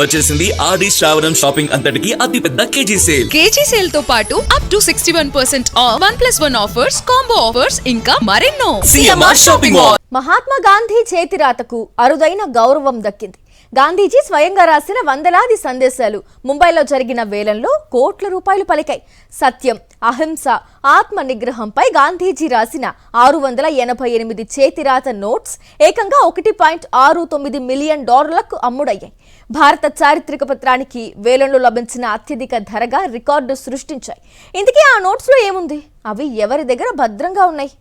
వచ్చేసింది ఆది శ్రావణం షాపింగ్ అంతటికి అతిపెద్ద కేజీ సేల్ తో పాటు up to 61% off 1+1 offers, combo offers ఇంకా మరెన్నో. CMR shopping mall. Mahatma Gandhi చేతిరాతకు అరుదైన గౌరవం దక్కింది. గాంధీజీ స్వయంగా రాసిన వందలాది సందేశాలు ముంబైలో జరిగిన వేలంలో కోట్ల రూపాయలు పలికాయి. సత్యం, అహింస, ఆత్మ నిగ్రహంపై గాంధీజీ రాసిన 688 చేతిరాత నోట్స్ ఏకంగా $1.69 మిలియన్ అమ్ముడయ్యాయి. భారత చారిత్రక పత్రానికి వేలంలో లభించిన అత్యధిక ధరగా రికార్డు సృష్టించాయి. ఇందుకే ఆ నోట్స్ లో ఏముంది? అవి ఎవరి దగ్గర భద్రంగా ఉన్నాయి?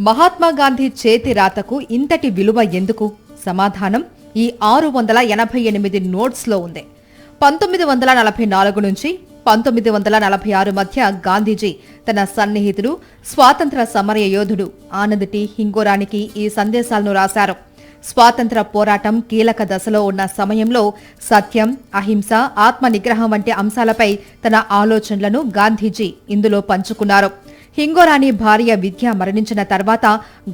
మహాత్మా గాంధీ చేతి రాతకు ఇంతటి విలువ ఎందుకు? సమాధానం ఈ 688 నోట్స్ లో ఉంది. 1944 నుంచి 1946 మధ్య గాంధీజీ తన సన్నిహితుడు, స్వాతంత్ర సమర యోధుడు ఆనంద్ టి హింగోరానికి ఈ సందేశాలను రాశారు. స్వాతంత్ర పోరాటం కీలక దశలో ఉన్న సమయంలో సత్యం, అహింస, ఆత్మ నిగ్రహం వంటి అంశాలపై తన ఆలోచనలను గాంధీజీ ఇందులో పంచుకున్నారు. హింగోరాని భార్య విద్య మరణించిన తర్వాత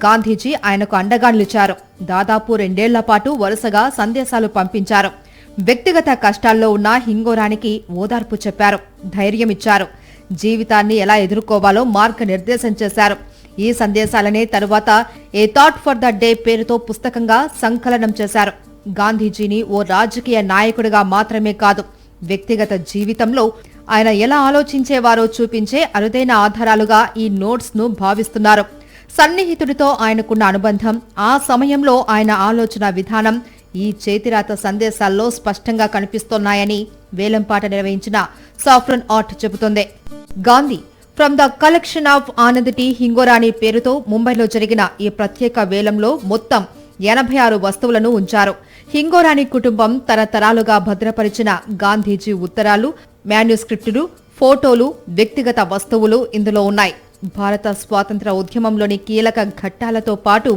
గాంధీజీ ఆయనకు అండగా నిలిచారు. దాదాపు 2 ఏళ్ల పాటు వరుసగా సందేశాలు పంపించారు. వ్యక్తిగత కష్టాల్లో ఉన్న హింగోరానికి ఓదార్పు చెప్పారు, ధైర్యం ఇచ్చారు. జీవితాన్ని ఎలా ఎదుర్కోవాలో మార్గనిర్దేశం చేశారు. ఈ సందేశాలనే తరువాత a thought for the day పేరుతో పుస్తకంగా సంకలనం చేశారు. గాంధీజీని ఓ రాజకీయ నాయకుడిగా మాత్రమే కాదు, వ్యక్తిగత జీవితంలో ఆయన ఎలా ఆలోచించేవారో చూపించే అరుదైన ఆధారాలుగా ఈ నోట్స్ ను భావిస్తున్నారు. సన్నిహితుడితో ఆయనకున్న అనుబంధం, ఆ సమయంలో ఆయన ఆలోచన విధానం ఈ చేతిరాత సందేశాల్లో స్పష్టంగా కనిపిస్తున్నాయని వేలంపాట నిర్వహించిన సాఫ్రన్ ఆర్ట్ చెబుతోంది. Gandhi from the collection of Anand T Hingorani పేరుతో ముంబైలో జరిగిన ఈ ప్రత్యేక వేలంలో మొత్తం 86 వస్తువులను ఉంచారు. హింగోరాని కుటుంబం తరతరాలుగా భద్రపరిచిన గాంధీజీ ఉత్తరాలు, మాన్యుస్క్రిప్టులు, ఫోటోలు, వ్యక్తిగత వస్తువులు ఇందులో ఉన్నాయి. భారత స్వాతంత్ర ఉద్యమంలోని కీలక ఘట్టాలతో పాటు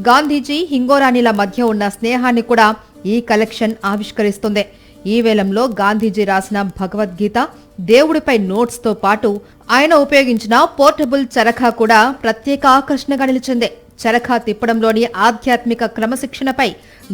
గాంధీజీ హింగోరానీల మధ్య ఉన్న స్నేహాన్ని కూడా ఈ కలెక్షన్ ఆవిష్కరిస్తుంది. ఈ వేలంలో గాంధీజీ రాసిన భగవద్గీత, దేవుడిపై నోట్స్ తో పాటు ఆయన ఉపయోగించిన పోర్టబుల్ చరఖా కూడా ప్రత్యేక ఆకర్షణగా నిలిచింది. చరఖా తిప్పడంలోని ఆధ్యాత్మిక క్రమశిక్షణపై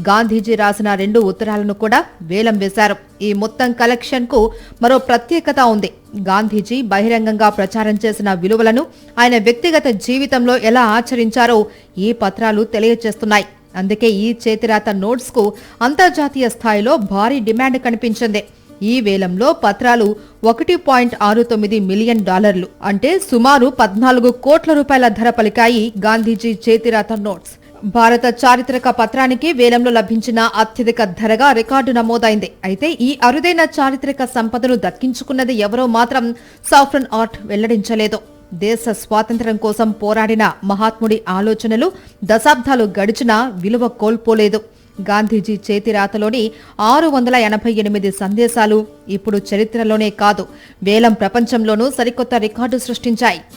గాంధీజీ రాసిన 2 ఉత్తరాలను కూడా వేలం వేశారు. ఈ మొత్తం కలెక్షన్ కు మరో ప్రత్యేకత ఉంది. గాంధీజీ బహిరంగంగా ప్రచారం చేసిన విలువలను ఆయన వ్యక్తిగత జీవితంలో ఎలా ఆచరించారో ఈ పత్రాలు తెలియజేస్తున్నాయి. అందుకే ఈ చేతిరాత నోట్స్ కు అంతర్జాతీయ స్థాయిలో భారీ డిమాండ్ కనిపించింది. ఈ వేలంలో పత్రాలు $1.69 మిలియన్, అంటే సుమారు 14 కోట్ల రూపాయల ధర పలికాయి గాంధీజీ చేతిరాత నోట్స్. భారత చారిత్రక పత్రానికి వేలంలో లభించిన అత్యధిక ధరగా రికార్డు నమోదైంది. అయితే ఈ అరుదైన చారిత్రక సంపదను దక్కించుకున్నది ఎవరో మాత్రం సాఫ్రన్ ఆర్ట్ వెల్లడించలేదు. దేశ స్వాతంత్ర్యం కోసం పోరాడిన మహాత్ముడి ఆలోచనలు దశాబ్దాలు గడిచినా విలువ కోల్పోలేదు. గాంధీజీ చేతిరాతలోని 688 సందేశాలు ఇప్పుడు చరిత్రలోనే కాదు, వేలం ప్రపంచంలోనూ సరికొత్త రికార్డు సృష్టించాయి.